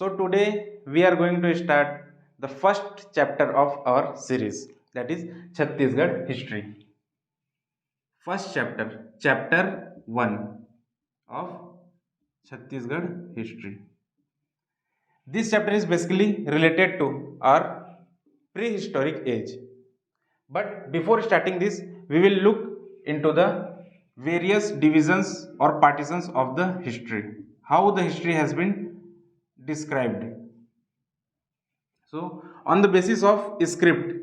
So today we are going to start the first chapter of our series, that is Chhattisgarh history. First chapter, chapter 1 of Chhattisgarh history. This chapter is basically related to our prehistoric age. But before starting this, we will look into the various divisions or partitions of the history, how the history has been described. So, on the basis of script,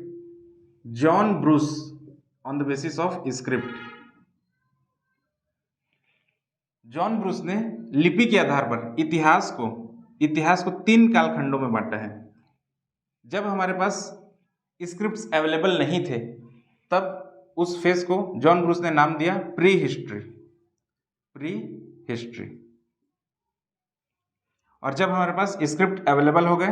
John Bruce, on the basis of script, John Bruce ने लिपि के आधार पर इतिहास को 3 कालखंडों में बांटा है। जब हमारे पास स्क्रिप्ट्स अवेलेबल नहीं थे तब उस फेज को जॉन ब्रूस ने नाम दिया प्री हिस्ट्री। और जब हमारे पास स्क्रिप्ट अवेलेबल हो गए,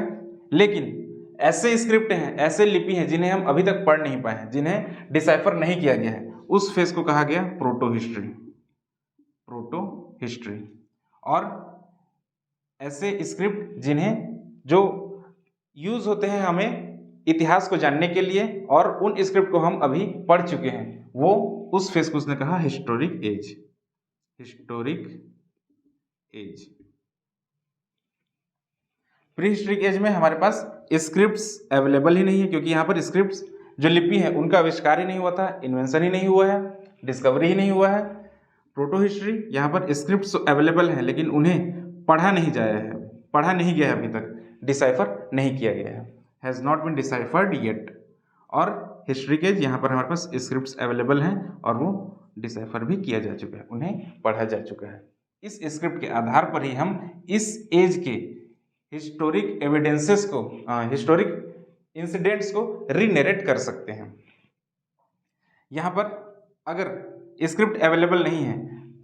लेकिन ऐसे स्क्रिप्ट हैं, ऐसे लिपि हैं जिन्हें हम अभी तक पढ़ नहीं पाए हैं, जिन्हें डिसाइफर नहीं किया गया है, उस फेज को कहा गया प्रोटो हिस्ट्री। और ऐसे स्क्रिप्ट जिन्हें जो यूज होते हैं हमें इतिहास को जानने के लिए और उन स्क्रिप्ट को हम अभी पढ़ चुके हैं, वो उस फेज को उसने कहा historic age. Prehistoric age में हमारे पास स्क्रिप्ट्स अवेलेबल ही नहीं है, क्योंकि यहाँ पर स्क्रिप्ट्स जो लिपि है उनका आविष्कार ही नहीं हुआ था, इन्वेंशन ही नहीं हुआ है, डिस्कवरी ही नहीं हुआ है। प्रोटो हिस्ट्री, यहाँ पर स्क्रिप्ट्स अवेलेबल हैं लेकिन उन्हें पढ़ा नहीं गया है अभी तक, डिसाइफर नहीं किया गया है, has not been deciphered yet. और हिस्ट्री के यहाँ पर हमारे पास स्क्रिप्ट्स अवेलेबल हैं और वो डिसाइफर भी किया जा चुका है, उन्हें पढ़ा जा चुका है। इस स्क्रिप्ट के आधार पर ही हम इस एज के हिस्टोरिक एविडेंसेस को, हिस्टोरिक इंसिडेंट्स को रीनरेट कर सकते हैं। यहाँ पर अगर स्क्रिप्ट अवेलेबल नहीं है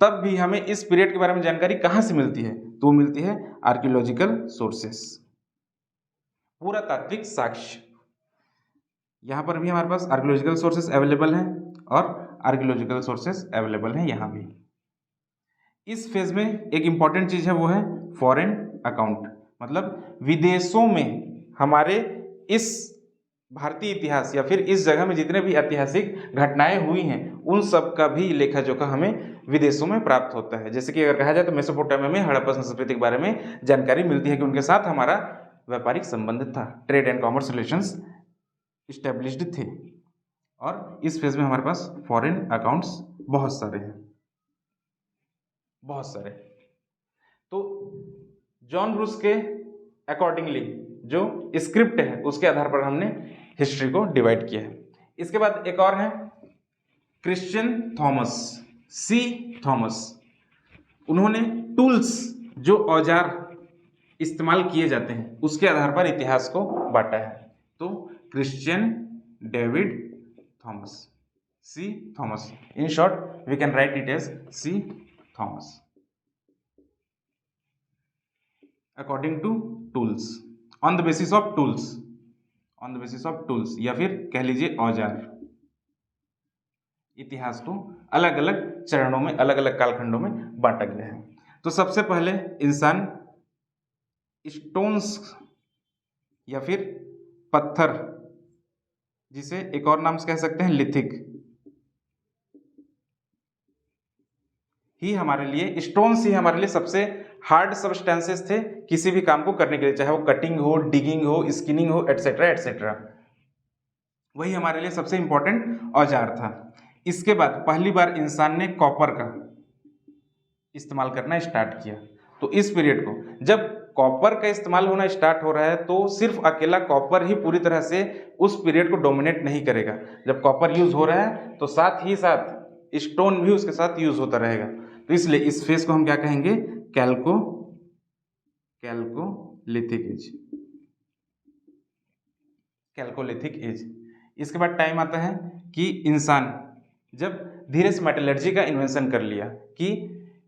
तब भी हमें इस पीरियड के बारे में जानकारी कहाँ से मिलती है, तो वो मिलती है आर्कियोलॉजिकल सोर्सेस, पुरातात्विक साक्ष्य। यहाँ पर भी हमारे पास आर्कियोलॉजिकल सोर्सेस अवेलेबल हैं और आर्कियोलॉजिकल सोर्सेस अवेलेबल हैं यहाँ भी। इस फेज में एक इंपॉर्टेंट चीज है, वो है फॉरेन अकाउंट, मतलब विदेशों में हमारे इस भारतीय इतिहास या फिर इस जगह में जितने भी ऐतिहासिक घटनाएं हुई हैं उन सब का भी लेखा जोखा हमें विदेशों में प्राप्त होता है। जैसे कि अगर कहा जाए तो मेसोपोटामिया में हड़प्पा संस्कृति के बारे में जानकारी मिलती है कि उनके साथ हमारा व्यापारिक संबंध था, trade and commerce relations established थे। और इस फेज में हमारे पास फॉरेन अकाउंट्स बहुत सारे। तो जॉन ब्रूस के अकॉर्डिंगली जो स्क्रिप्ट है उसके आधार पर हमने हिस्ट्री को डिवाइड किया है। इसके बाद एक और है क्रिश्चियन थॉमस। उन्होंने टूल्स, जो औजार इस्तेमाल किए जाते हैं, उसके आधार पर इतिहास को बांटा है। तो Christian David Thomas, C Thomas, in short we can write it as C Thomas, according to tools, on the basis of tools या फिर कह लीजिए औजार, इतिहास को अलग अलग चरणों में, अलग अलग कालखंडों में बांटा गया है। तो सबसे पहले इंसान स्टोन्स या फिर पत्थर, जिसे एक और नाम से कह सकते हैं लिथिक, स्टोन्स ही हमारे लिए सबसे हार्ड सब्सटेंसेस थे किसी भी काम को करने के लिए, चाहे वो कटिंग हो, डिगिंग हो, स्किनिंग हो, एटसेट्रा। वही हमारे लिए सबसे इंपॉर्टेंट औजार था। इसके बाद पहली बार इंसान ने कॉपर का इस्तेमाल करना स्टार्ट किया। तो इस पीरियड को, जब कॉपर का इस्तेमाल होना स्टार्ट हो रहा है तो सिर्फ अकेला कॉपर ही पूरी तरह से उस पीरियड को डोमिनेट नहीं करेगा। जब कॉपर यूज हो रहा है तो साथ ही साथ स्टोन भी उसके साथ यूज होता रहेगा। तो इसलिए इस फेज को हम क्या कहेंगे, कैल्कोलिथिक एज। इसके बाद टाइम आता है कि इंसान जब धीरे से मेटलर्जी का इन्वेंशन कर लिया कि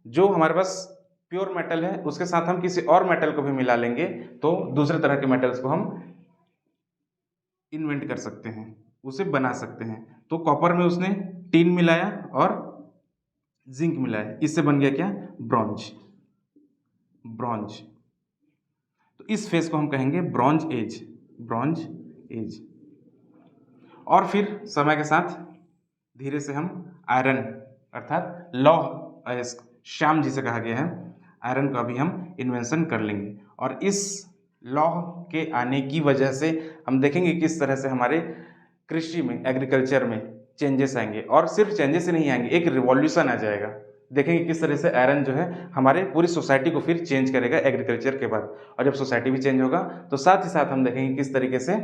जो हमारे पास प्योर मेटल है उसके साथ हम किसी और मेटल को भी मिला लेंगे तो दूसरे तरह के मेटल्स को हम इन्वेंट कर सकते हैं, उसे बना सकते हैं। तो कॉपर में उसने टिन मिलाया और जिंक मिलाया, इससे बन गया क्या, ब्रॉन्ज। तो तो इस फेज को हम कहेंगे ब्रॉन्ज एज, ब्रॉन्ज एज। और फिर समय के साथ धीरे से हम आयरन अर्थात लौह अयस्क, श्याम जिसे कहा गया है, आयरन का भी हम इन्वेंशन कर लेंगे। और इस लौह के आने की वजह से हम देखेंगे किस तरह से हमारे कृषि में, एग्रीकल्चर में चेंजेस आएंगे। और सिर्फ चेंजेस ही नहीं आएंगे, एक रिवॉल्यूशन आ जाएगा। देखेंगे किस तरह से आयरन जो है हमारे पूरी सोसाइटी को फिर चेंज करेगा एग्रीकल्चर के बाद। और जब सोसाइटी भी चेंज होगा तो साथ ही साथ हम देखेंगे किस तरीके से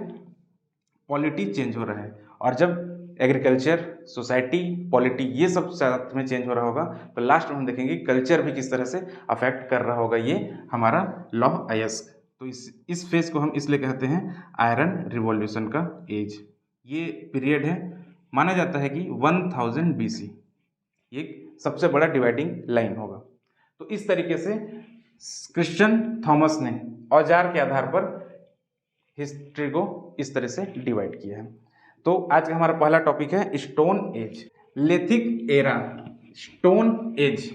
पॉलिटी चेंज हो रहा है। और जब एग्रीकल्चर, सोसाइटी, पॉलिटी ये सब साथ में चेंज हो रहा होगा तो लास्ट में हम देखेंगे कल्चर भी किस तरह से अफेक्ट कर रहा होगा ये हमारा लौह अयस्क। तो इस फेज को हम इसलिए कहते हैं आयरन रिवॉल्यूशन का एज। ये पीरियड है, माना जाता है कि 1000 BC ये सबसे बड़ा डिवाइडिंग लाइन होगा। तो इस तरीके से क्रिश्चियन थॉमस ने औजार के आधार पर हिस्ट्री को इस तरह से डिवाइड किया है। तो आज का हमारा पहला टॉपिक है stone age, lithic era, stone age.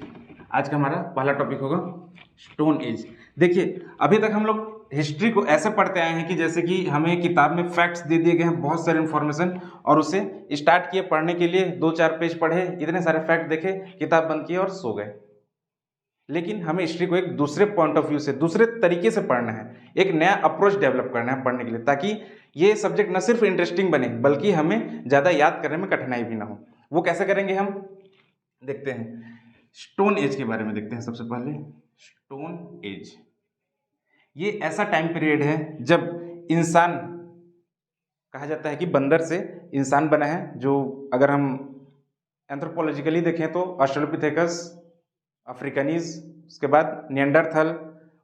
आज का हमारा पहला टॉपिक होगा स्टोन एज। देखिए अभी तक हम लोग हिस्ट्री को ऐसे पढ़ते आए हैं कि जैसे कि हमें किताब में फैक्ट्स दे दिए गए हैं, बहुत सारे इन्फॉर्मेशन, और उसे स्टार्ट किए पढ़ने के लिए, 2-4 पेज पढ़े, इतने सारे फैक्ट देखे, किताब बंद किए और सो गए। लेकिन हमें हिस्ट्री को एक दूसरे पॉइंट ऑफ व्यू से, दूसरे तरीके से पढ़ना है, एक नया अप्रोच डेवलप करना है पढ़ने के लिए, ताकि ये सब्जेक्ट न सिर्फ इंटरेस्टिंग बने बल्कि हमें ज़्यादा याद करने में कठिनाई भी ना हो। वो कैसे करेंगे हम देखते हैं। स्टोन एज के बारे में देखते हैं सबसे पहले। स्टोन एज ये ऐसा टाइम पीरियड है जब इंसान, कहा जाता है कि बंदर से इंसान बना है, जो अगर हम एंथ्रोपोलॉजिकली देखें तो ऑस्ट्रेलोपिथेकस, अफ्रीकनीज, उसके बाद निएंडरथल,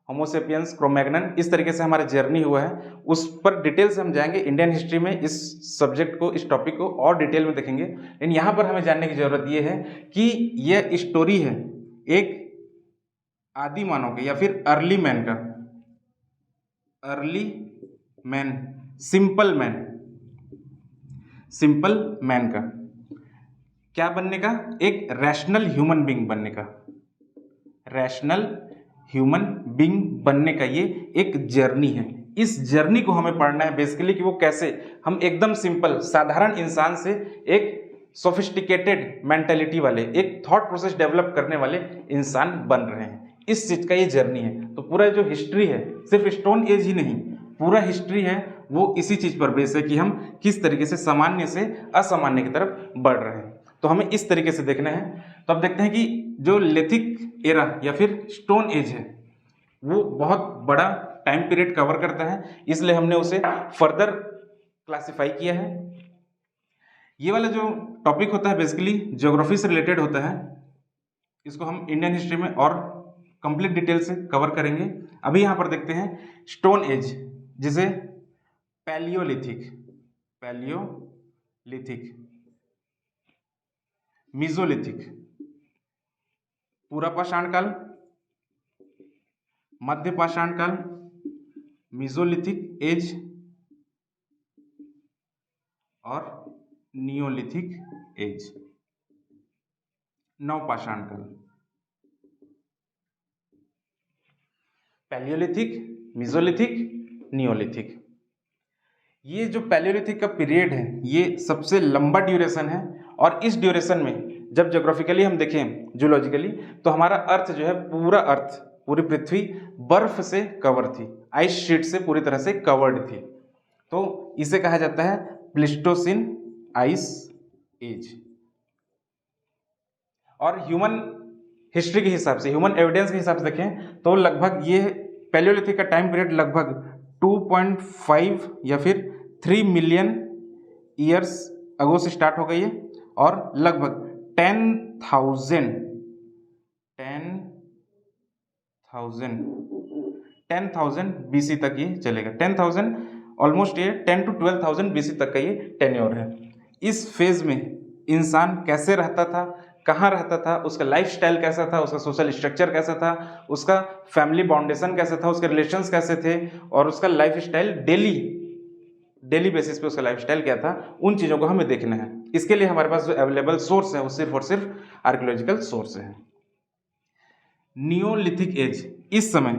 होमोसेपियंस, क्रोमैग्नन, इस तरीके से हमारा जर्नी हुआ है। उस पर डिटेल से हम जाएंगे इंडियन हिस्ट्री में। इस सब्जेक्ट को, इस टॉपिक को और डिटेल में देखेंगे। लेकिन यहाँ पर हमें जानने की जरूरत ये है कि यह स्टोरी है एक आदि मानव के या फिर अर्ली मैन का, early man, simple man, simple man का क्या बनने का, एक रैशनल ह्यूमन बीइंग बनने का, रैशनल ह्यूमन बीइंग बनने का ये एक जर्नी है। इस जर्नी को हमें पढ़ना है बेसिकली कि वो कैसे हम एकदम सिंपल साधारण इंसान से एक सोफिस्टिकेटेड मेंटालिटी वाले, एक थॉट प्रोसेस डेवलप करने वाले इंसान बन रहे हैं। इस चीज का ये जर्नी है। तो पूरा जो हिस्ट्री है, सिर्फ स्टोन एज ही नहीं, पूरा हिस्ट्री है वो इसी चीज पर बेस है कि हम किस तरीके से सामान्य से असामान्य की तरफ बढ़ रहे हैं। तो हमें इस तरीके से देखना है। तो अब देखते हैं कि जो लेथिक एरा या फिर स्टोन एज है वो बहुत बड़ा टाइम पीरियड कवर करता है, इसलिए हमने उसे फर्दर क्लासिफाई किया है। ये वाला जो टॉपिक होता है बेसिकली ज्योग्राफी से रिलेटेड होता है। इसको हम इंडियन हिस्ट्री में और कंप्लीट डिटेल से कवर करेंगे। अभी यहाँ पर देखते हैं स्टोन एज, जिसे पैलियोलिथिक, पैलियोलिथिक, मीजोलिथिक, पूरा पाषाण काल, मध्य पाषाण काल, मीजोलिथिक एज और नियोलिथिक एज, नवपाषाण काल। Palaeolithic, mesolithic, Neolithic. ये जो पैलियोलिथिक का पीरियड है ये सबसे लंबा ड्यूरेशन है। और इस ड्यूरेशन में जब ज्योग्राफिकली हम देखें, जूलॉजिकली, तो हमारा अर्थ जो है, पूरा अर्थ, पूरी पृथ्वी बर्फ से कवर थी, आइस शीट से पूरी तरह से कवर्ड थी। तो इसे कहा जाता है प्लीस्टोसिन आइस एज। और ह्यूमन हिस्ट्री के हिसाब से, ह्यूमन एविडेंस के हिसाब से देखें तो लगभग ये पैलियोलिथिक का टाइम पीरियड लगभग 2.5 या फिर 3 मिलियन ईयर्स अगो से स्टार्ट हो गई है और लगभग 10,000 BC तक ये चलेगा। 10,000 ऑलमोस्ट, ये 10 to 12,000 BC तक का ये टेन्योर है। इस फेज में इंसान कैसे रहता था, कहाँ रहता था, उसका लाइफस्टाइल कैसा था, उसका सोशल स्ट्रक्चर कैसा था, उसका फैमिली बाउंडेशन कैसा था, उसके रिलेशंस कैसे थे, और उसका लाइफस्टाइल डेली बेसिस पे उसका लाइफस्टाइल क्या था, उन चीज़ों को हमें देखना है। इसके लिए हमारे पास जो अवेलेबल सोर्स है वो सिर्फ और सिर्फ आर्कियोलॉजिकल सोर्स है। नियोलिथिक एज, इस समय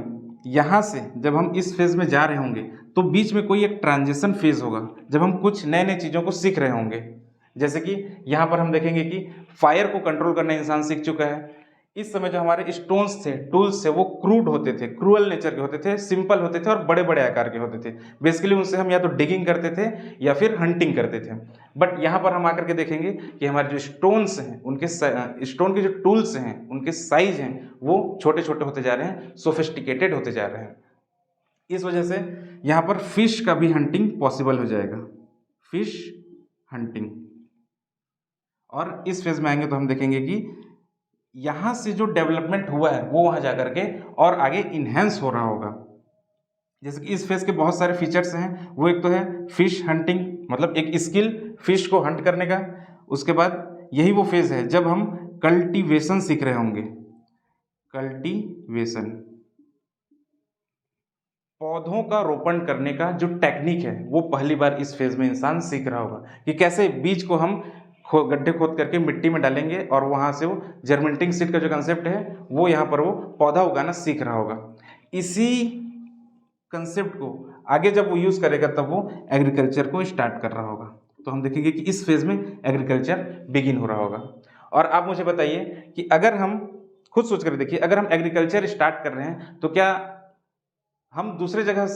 यहाँ से जब हम इस फेज़ में जा रहे होंगे तो बीच में कोई एक ट्रांजिशन फेज़ होगा जब हम कुछ नए नए चीज़ों को सीख रहे होंगे। जैसे कि यहाँ पर हम देखेंगे कि फायर को कंट्रोल करना इंसान सीख चुका है। इस समय जो हमारे स्टोन्स थे, टूल्स थे, वो क्रूड होते थे, क्रूअल नेचर के होते थे, सिंपल होते थे और बड़े बड़े आकार के होते थे। बेसिकली उनसे हम या तो डिगिंग करते थे या फिर हंटिंग करते थे। बट यहाँ पर हम आकर के देखेंगे कि हमारे जो स्टोन्स हैं, उनके स्टोन के जो टूल्स हैं, उनके साइज हैं, वो छोटे छोटे होते जा रहे हैं, सोफिस्टिकेटेड होते जा रहे हैं। इस वजह से यहाँ पर फिश का भी हंटिंग पॉसिबल हो जाएगा, फिश हंटिंग। और इस फेज में आएंगे तो हम देखेंगे कि यहाँ से जो डेवलपमेंट हुआ है वो वहाँ जा करके और आगे इन्हेंस हो रहा होगा। जैसे कि इस फेज के बहुत सारे फीचर्स हैं। वो एक तो है फिश हंटिंग, मतलब एक स्किल फिश को हंट करने का। उसके बाद यही वो फेज है जब हम कल्टीवेशन सीख रहे होंगे। कल्टीवेशन, पौधों का रोपण करने का जो टेक्निक है वो पहली बार इस फेज में इंसान सीख रहा होगा कि कैसे बीज को हम गड्ढे खोद करके मिट्टी में डालेंगे और वहाँ से वो जर्मिनेटिंग सीड का जो कंसेप्ट है वो यहाँ पर वो पौधा उगाना सीख रहा होगा। इसी कंसेप्ट को आगे जब वो यूज़ करेगा तब वो एग्रीकल्चर को स्टार्ट कर रहा होगा। तो हम देखेंगे कि इस फेज़ में एग्रीकल्चर बिगिन हो रहा होगा। और आप मुझे बताइए कि अगर हम खुद सोच कर देखिए, अगर हम एग्रीकल्चर स्टार्ट कर रहे हैं तो क्या हम दूसरे जगह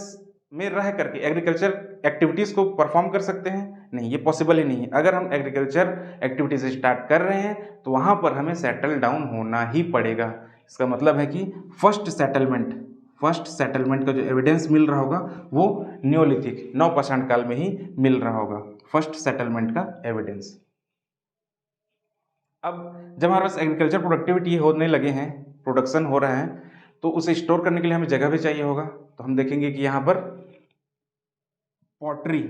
में रह करके एग्रीकल्चर एक्टिविटीज़ को परफॉर्म कर सकते हैं? नहीं, ये पॉसिबल ही नहीं है। अगर हम एग्रीकल्चर एक्टिविटीज़ स्टार्ट कर रहे हैं तो वहाँ पर हमें सेटल डाउन होना ही पड़ेगा। इसका मतलब है कि फर्स्ट सेटलमेंट का जो एविडेंस मिल रहा होगा वो न्योलिथिक, नवपाषाण काल में ही मिल रहा होगा, फर्स्ट सेटलमेंट का एविडेंस। अब जब हमारे पास एग्रीकल्चर प्रोडक्टिविटी होने लगे हैं, प्रोडक्शन हो रहा है, तो उसे स्टोर करने के लिए हमें जगह भी चाहिए होगा। तो हम देखेंगे कि यहाँ पर पॉटरी,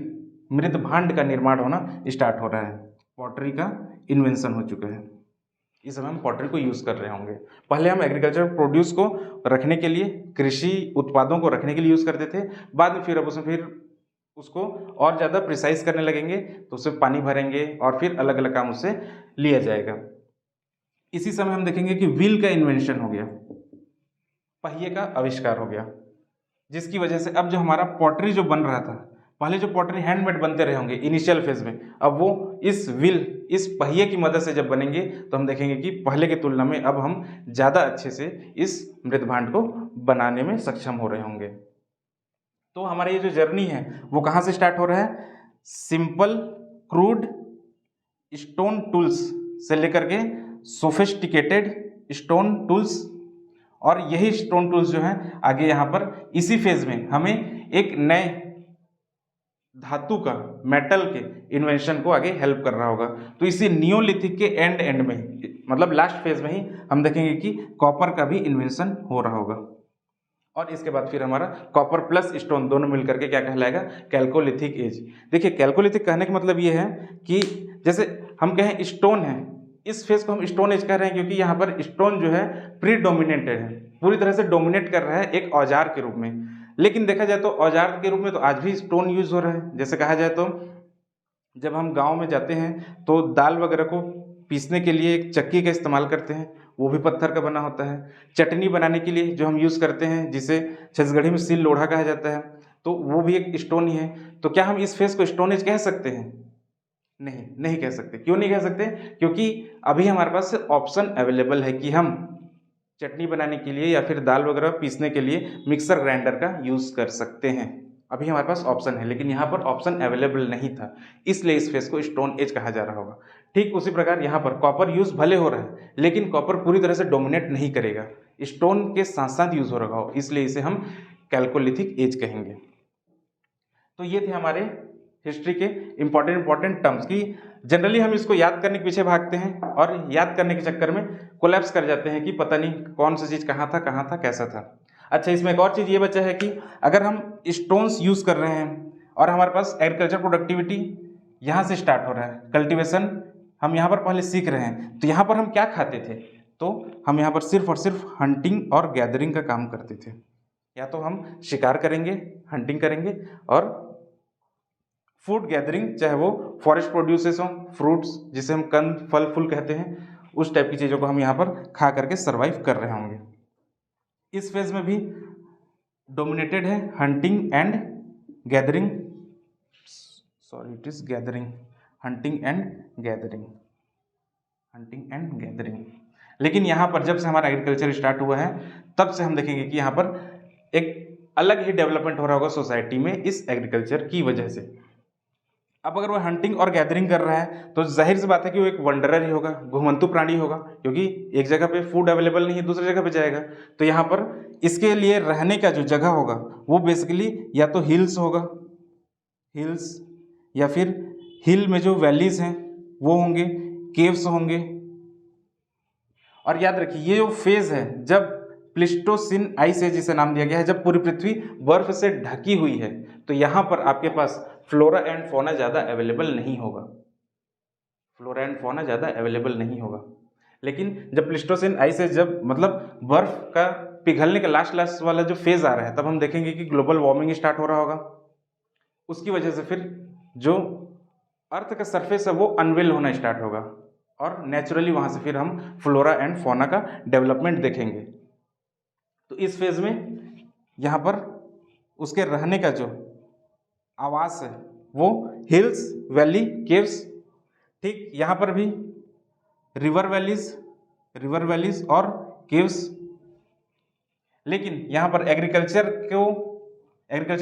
मृत भांड का निर्माण होना स्टार्ट हो रहा है। पॉटरी का इन्वेंशन हो चुका है। इस समय हम पॉटरी को यूज़ कर रहे होंगे। पहले हम एग्रीकल्चर प्रोड्यूस को रखने के लिए, कृषि उत्पादों को रखने के लिए यूज़ करते थे। बाद में फिर अब उसमें उसको और ज़्यादा प्रिसाइज करने लगेंगे तो उसमें पानी भरेंगे और फिर अलग अलग काम उससे लिया जाएगा। इसी समय हम देखेंगे कि व्हील का इन्वेंशन हो गया, पहिए का आविष्कार हो गया, जिसकी वजह से अब जो हमारा पॉटरी जो बन रहा था, पहले जो पॉटरी हैंडमेड बनते रहे होंगे इनिशियल फेज में, अब वो इस व्हील, इस पहिए की मदद से जब बनेंगे तो हम देखेंगे कि पहले की तुलना में अब हम ज़्यादा अच्छे से इस मृत भांड को बनाने में सक्षम हो रहे होंगे। तो हमारा ये जो जर्नी है वो कहाँ से स्टार्ट हो रहा है? सिंपल क्रूड स्टोन टूल्स से लेकर के सोफिस्टिकेटेड स्टोन टूल्स, और यही स्टोन टूल्स जो हैं आगे यहाँ पर इसी फेज में हमें एक नए धातु का, मेटल के इन्वेंशन को आगे हेल्प कर रहा होगा। तो इसी नियोलिथिक के एंड में, मतलब लास्ट फेज में ही हम देखेंगे कि कॉपर का भी इन्वेंशन हो रहा होगा। और इसके बाद फिर हमारा कॉपर प्लस स्टोन दोनों मिलकर के क्या कहलाएगा? Chalcolithic as. देखिए, कैल्कोलिथिक कहने का मतलब ये है कि जैसे हम कहें स्टोन है, इस फेज को हम स्टोन एज कह रहे हैं क्योंकि यहाँ पर स्टोन जो है प्रीडोमिनेटेड है, पूरी तरह से डोमिनेट कर रहा है एक औजार के रूप में। लेकिन देखा जाए तो औजार के रूप में तो आज भी स्टोन यूज हो रहा है। जैसे कहा जाए तो जब हम गांव में जाते हैं तो दाल वगैरह को पीसने के लिए एक चक्की का इस्तेमाल करते हैं, वो भी पत्थर का बना होता है। चटनी बनाने के लिए जो हम यूज़ करते हैं, जिसे छत्तीसगढ़ी में सिल लोढ़ा कहा जाता है, तो वो भी एक स्टोन ही है। तो क्या हम इस फेस को स्टोन एज कह सकते हैं? नहीं कह सकते। क्यों नहीं कह सकते? क्योंकि अभी हमारे पास ऑप्शन अवेलेबल है कि हम चटनी बनाने के लिए या फिर दाल वगैरह पीसने के लिए मिक्सर ग्राइंडर का यूज़ कर सकते हैं। अभी हमारे पास ऑप्शन है, लेकिन यहाँ पर ऑप्शन अवेलेबल नहीं था, इसलिए इस फेस को स्टोन एज कहा जा रहा होगा। ठीक उसी प्रकार यहाँ पर कॉपर यूज़ भले हो रहा है, लेकिन कॉपर पूरी तरह से डोमिनेट नहीं करेगा, स्टोन के साथ साथ यूज़ हो रहा हो, इसलिए इसे हम कैल्कोलिथिक एज कहेंगे। तो ये थे हमारे हिस्ट्री के इंपॉर्टेंट टर्म्स की जनरली हम इसको याद करने के पीछे भागते हैं और याद करने के चक्कर में कोलैप्स कर जाते हैं कि पता नहीं कौन सी चीज़ कहाँ था कैसा था। अच्छा, इसमें एक और चीज़ ये बचा है कि अगर हम स्टोन्स यूज़ कर रहे हैं और हमारे पास एग्रीकल्चर प्रोडक्टिविटी यहाँ से स्टार्ट हो रहा है, कल्टीवेशन हम यहाँ पर पहले सीख रहे हैं, तो यहाँ पर हम क्या खाते थे? तो हम यहाँ पर सिर्फ और सिर्फ हंटिंग और गैदरिंग का काम करते थे। या तो हम शिकार करेंगे, हंटिंग करेंगे, और फूड गैदरिंग, चाहे वो फॉरेस्ट प्रोड्यूसेस हों, फ्रूट्स जिसे हम कंद फल फूल कहते हैं, उस टाइप की चीज़ों को हम यहाँ पर खा करके सर्वाइव कर रहे होंगे। इस फेज में भी डोमिनेटेड है hunting and gathering, sorry it is gathering, hunting and gathering, hunting and gathering. लेकिन यहाँ पर जब से हमारा एग्रीकल्चर स्टार्ट हुआ है तब से हम देखेंगे कि यहाँ पर एक अलग ही डेवलपमेंट हो रहा होगा सोसाइटी में इस एग्रीकल्चर की वजह से। अब अगर वो हंटिंग और गैदरिंग कर रहा है तो जाहिर सी बात है कि वो एक वंडरर ही होगा, घुमंतु प्राणी होगा, क्योंकि एक जगह पे फूड अवेलेबल नहीं है दूसरी जगह पे जाएगा। तो यहाँ पर इसके लिए रहने का जो जगह होगा वो बेसिकली या तो हिल्स होगा, हिल्स, या फिर हिल में जो वैलीज हैं वो होंगे, केव्स होंगे। और याद रखिए ये जो फेज है जब प्लिस्टोसिन आइस एज जिसे नाम दिया गया है, जब पूरी पृथ्वी बर्फ से ढकी हुई है, तो यहाँ पर आपके पास फ्लोरा एंड फौना ज़्यादा अवेलेबल नहीं होगा, फ्लोरा एंड फौना ज़्यादा अवेलेबल नहीं होगा। लेकिन जब प्लिस्टोसिन आइस एज, जब मतलब बर्फ का पिघलने का लास्ट वाला जो फेज आ रहा है, तब हम देखेंगे कि ग्लोबल वार्मिंग स्टार्ट हो रहा होगा। उसकी वजह से फिर जो अर्थ का सरफेस है वो अनवेल होना स्टार्ट होगा और नेचुरली वहाँ से फिर हम फ्लोरा एंड फौना का डेवलपमेंट देखेंगे। तो इस फेज में यहाँ पर उसके रहने का जो आवास है वो हिल्स, वैली, केव्स, ठीक यहाँ पर भी रिवर वैलीज और केव्स। लेकिन यहाँ पर एग्रीकल्चर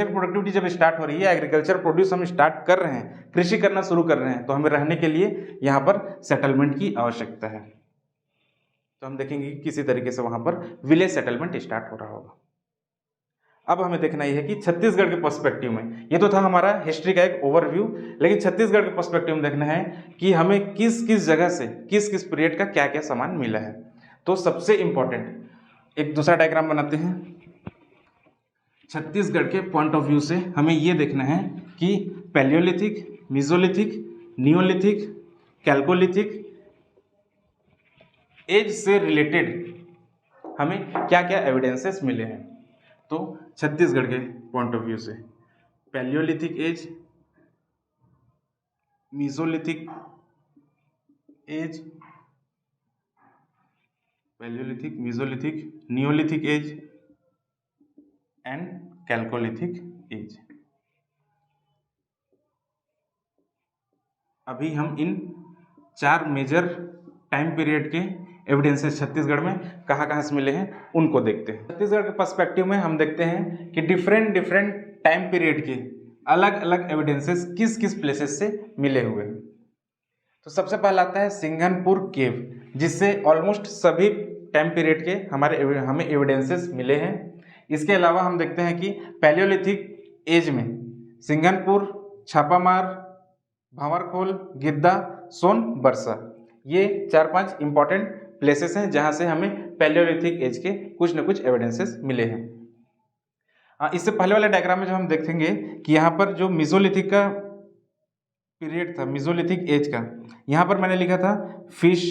प्रोडक्टिविटी जब स्टार्ट हो रही है, एग्रीकल्चर प्रोड्यूस हम स्टार्ट कर रहे हैं, कृषि करना शुरू कर रहे हैं, तो हमें रहने के लिए यहाँ पर सेटलमेंट की आवश्यकता है। तो हम देखेंगे कि किसी तरीके से वहाँ पर विलेज सेटलमेंट स्टार्ट हो रहा होगा। अब हमें देखना यह है कि छत्तीसगढ़ के पर्सपेक्टिव में, ये तो था हमारा हिस्ट्री का एक ओवरव्यू, लेकिन छत्तीसगढ़ के पर्सपेक्टिव में देखना है कि हमें किस किस जगह से किस किस पीरियड का क्या क्या सामान मिला है। तो सबसे इंपॉर्टेंट एक दूसरा डायग्राम बनाते हैं। छत्तीसगढ़ के पॉइंट ऑफ व्यू से हमें ये देखना है कि palaeolithic, mesolithic, neolithic, chalcolithic age से रिलेटेड हमें क्या क्या एविडेंसेस मिले हैं। तो छत्तीसगढ़ के पॉइंट ऑफ व्यू से palaeolithic age, mesolithic age, palaeolithic, mesolithic, neolithic age and chalcolithic age. अभी हम इन 4 मेजर टाइम पीरियड के एविडेंसेस छत्तीसगढ़ में कहाँ से मिले हैं उनको देखते हैं। छत्तीसगढ़ के पर्सपेक्टिव में हम देखते हैं कि डिफरेंट टाइम पीरियड के अलग अलग एविडेंसेस किस किस प्लेसेस से मिले हुए हैं। तो सबसे पहला आता है सिंघनपुर केव, जिससे ऑलमोस्ट सभी टाइम पीरियड के हमें एविडेंसेस मिले हैं। इसके अलावा हम देखते हैं कि पैलियोलिथिक एज में सिंघनपुर, छापामार, भांवरखोल, गिद्दा, सोनबरसा, ये 4-5 इंपॉर्टेंट प्लेसेस हैं जहां से हमें पैलियोलिथिक एज के कुछ न कुछ एविडेंसेस मिले हैं। इससे पहले वाले डायग्राम में जो हम देखेंगे कि यहाँ पर जो मिजोलिथिक का पीरियड था, मिजोलिथिक एज का, यहाँ पर मैंने लिखा था fish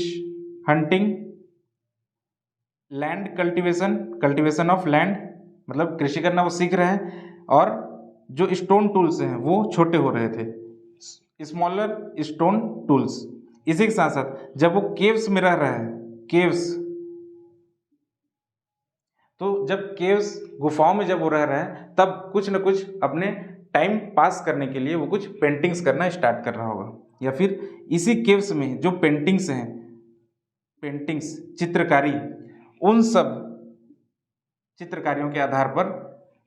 hunting, land cultivation of land, मतलब कृषि करना वो सीख रहे हैं, और जो स्टोन टूल्स हैं वो छोटे हो रहे थे, स्मॉलर स्टोन टूल्स। इसी के साथ साथ जब वो केव्स में रह रहा है, केव्स, तो जब केव्स गुफाओं में जब वो रह रहा है तब कुछ न कुछ अपने टाइम पास करने के लिए वो कुछ पेंटिंग्स करना स्टार्ट कर रहा होगा, या फिर इसी केव्स में जो पेंटिंग्स हैं, पेंटिंग्स, चित्रकारी, उन सब चित्रकारियों के आधार पर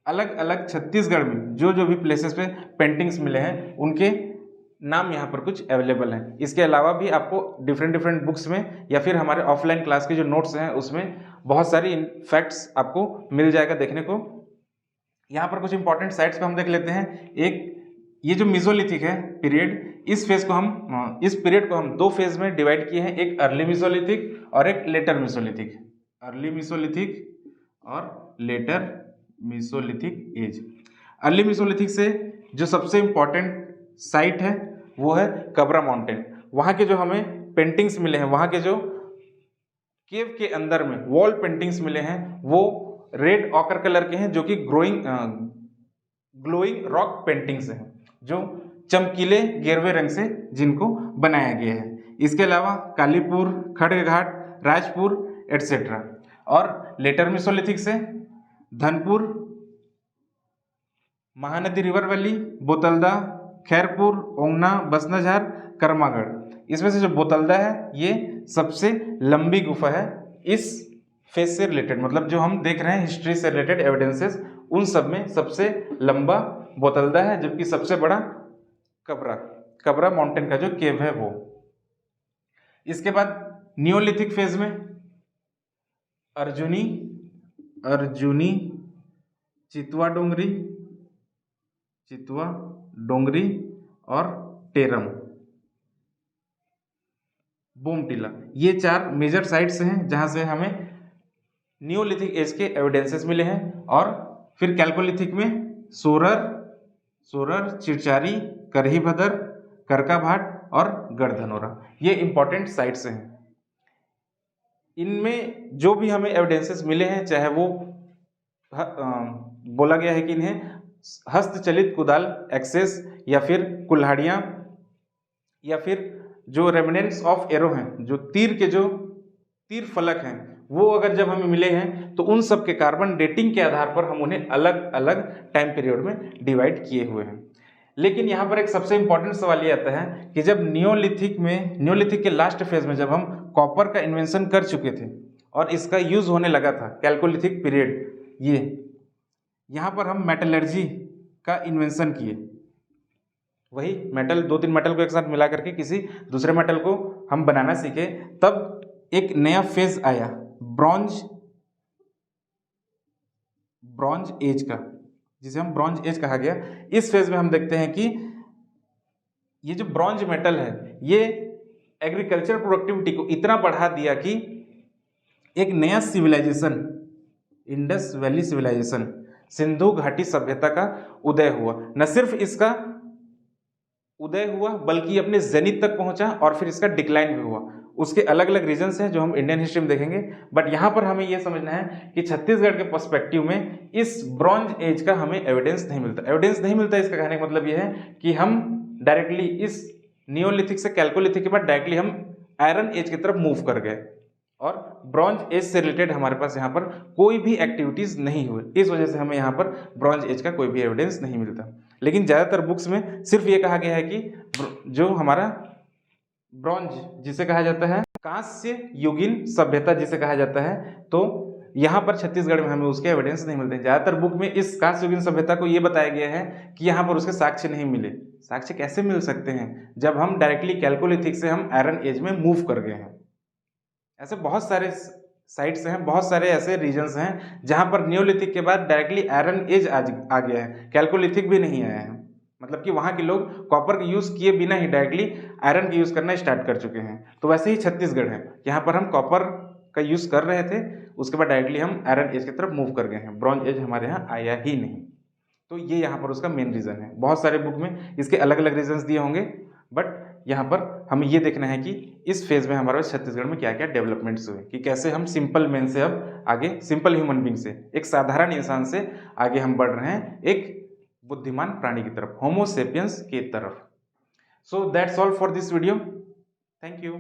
अलग अलग छत्तीसगढ़ में जो भी प्लेसेस पे पेंटिंग्स मिले हैं उनके नाम यहाँ पर कुछ अवेलेबल हैं। इसके अलावा भी आपको डिफरेंट बुक्स में या फिर हमारे ऑफलाइन क्लास के जो नोट्स हैं उसमें बहुत सारी फैक्ट्स आपको मिल जाएगा देखने को। यहाँ पर कुछ इंपॉर्टेंट साइट्स पे हम देख लेते हैं। एक ये जो मिजोलिथिक है पीरियड, इस पीरियड को हम 2 फेज में डिवाइड किए हैं, एक अर्ली मिजोलिथिक और एक लेटर मिजोलिथिक। अर्ली मिजोलिथिक और later mesolithic age. Early mesolithic से जो सबसे इंपॉर्टेंट साइट है वो है कबरा माउंटेन। वहाँ के जो हमें पेंटिंग्स मिले हैं, वहाँ के जो केव के अंदर में वॉल पेंटिंग्स मिले हैं वो रेड ऑकर कलर के हैं, जो कि ग्लोइंग रॉक पेंटिंग्स हैं, जो चमकीले गेरुए रंग से जिनको बनाया गया है। इसके अलावा कालीपुर, खड़गघाट, राजपुर एटसेट्रा। और लेटर मिसोलिथिक से धनपुर, महानदी रिवर वैली, बोतलदा, खैरपुर, ओंगना, बसनाझार, करमागढ़। इसमें से जो बोतलदा है ये सबसे लंबी गुफा है इस फेज से रिलेटेड, मतलब जो हम देख रहे हैं हिस्ट्री से रिलेटेड एविडेंसेस, उन सब में सबसे लंबा बोतलदा है, जबकि सबसे बड़ा कबरा माउंटेन का जो केव है वो। इसके बाद नियोलिथिक फेज में अर्जुनी, चितवा डोंगरी और टेरम, बोमटीला, ये 4 मेजर साइट्स हैं जहां से हमें नियोलिथिक एज के एविडेंसेस मिले हैं। और फिर कैल्कोलिथिक में सोरर, चिरचारी, करही-भदर, करकाभाट और गढ़धनोरा, ये इंपॉर्टेंट साइट्स हैं। इनमें जो भी हमें एविडेंसेस मिले हैं, चाहे वो बोला गया है कि इन्हें हस्तचलित कुदाल एक्सेस या फिर कुल्हाड़ियाँ या फिर जो रेमिनेंट्स ऑफ एरो हैं, जो तीर फलक हैं, वो अगर जब हमें मिले हैं तो उन सब के कार्बन डेटिंग के आधार पर हम उन्हें अलग अलग टाइम पीरियड में डिवाइड किए हुए हैं। लेकिन यहाँ पर एक सबसे इंपॉर्टेंट सवाल ये आता है कि जब नियोलिथिक के लास्ट फेज में जब हम कॉपर का इन्वेंशन कर चुके थे और इसका यूज होने लगा था कैल्कोलिथिक पीरियड, यहाँ पर हम मेटलर्जी का इन्वेंशन किए, वही मेटल 2-3 मेटल को एक साथ मिला करके किसी दूसरे मेटल को हम बनाना सीखे, तब एक नया फेज आया ब्रॉन्ज एज का, जिसे हम ब्रॉन्ज एज कहा गया। इस फेज में हम देखते हैं कि ये जो ब्रॉन्ज मेटल है ये एग्रीकल्चर प्रोडक्टिविटी को इतना बढ़ा दिया कि एक नया civilisation, Indus valley civilisation, Sindhu घाटी सभ्यता का उदय हुआ। न सिर्फ इसका उदय हुआ बल्कि अपने जेनिथ तक पहुंचा और फिर इसका डिक्लाइन भी हुआ। उसके अलग अलग रीजन्स हैं जो हम इंडियन हिस्ट्री में देखेंगे, बट यहाँ पर हमें यह समझना है कि छत्तीसगढ़ के पर्सपेक्टिव में इस ब्रॉन्ज एज का हमें एविडेंस नहीं मिलता। इसका कहने का मतलब यह है कि हम डायरेक्टली इस नियोलिथिक से कैल्कोलिथिक के बाद डायरेक्टली हम आयरन एज की तरफ मूव कर गए और ब्रॉन्ज एज से रिलेटेड हमारे पास यहाँ पर कोई भी एक्टिविटीज नहीं हुए। इस वजह से हमें यहाँ पर ब्रॉन्ज एज का कोई भी एविडेंस नहीं मिलता। लेकिन ज़्यादातर बुक्स में सिर्फ ये कहा गया है कि जो हमारा ब्रॉन्ज जिसे कहा जाता है कांस्य युगीन सभ्यता जिसे कहा जाता है, तो यहाँ पर छत्तीसगढ़ में हमें उसके एविडेंस नहीं मिलते। ज़्यादातर बुक में इस कांस्य युगीन सभ्यता को ये बताया गया है कि यहाँ पर उसके साक्ष्य नहीं मिले। साक्ष्य कैसे मिल सकते हैं जब हम डायरेक्टली कैल्कोलिथिक से हम आयरन एज में मूव कर गए हैं। ऐसे बहुत सारे साइट्स हैं, बहुत सारे ऐसे रीजन्स हैं जहाँ पर नियोलिथिक के बाद डायरेक्टली आयरन एज आ गया है, कैल्कोलिथिक भी नहीं आया है। मतलब कि वहाँ के लोग कॉपर का यूज़ किए बिना ही डायरेक्टली आयरन का यूज़ करना स्टार्ट कर चुके हैं। तो वैसे ही छत्तीसगढ़ है, यहाँ पर हम कॉपर का यूज़ कर रहे थे, उसके बाद डायरेक्टली हम आयरन एज की तरफ मूव कर गए हैं, ब्रॉन्ज एज हमारे यहाँ आया ही नहीं। तो ये यहाँ पर उसका मेन रीज़न है। बहुत सारे बुक में इसके अलग अलग रीजन्स दिए होंगे, बट यहाँ पर हमें ये देखना है कि इस फेज में हमारे छत्तीसगढ़ में क्या क्या डेवलपमेंट्स हुए, कि कैसे हम सिंपल मैन से अब आगे, सिंपल ह्यूमन बींग से, एक साधारण इंसान से आगे हम बढ़ रहे हैं एक बुद्धिमान प्राणी की तरफ, होमो सेपियंस की तरफ। So that's all for this video. Thank you.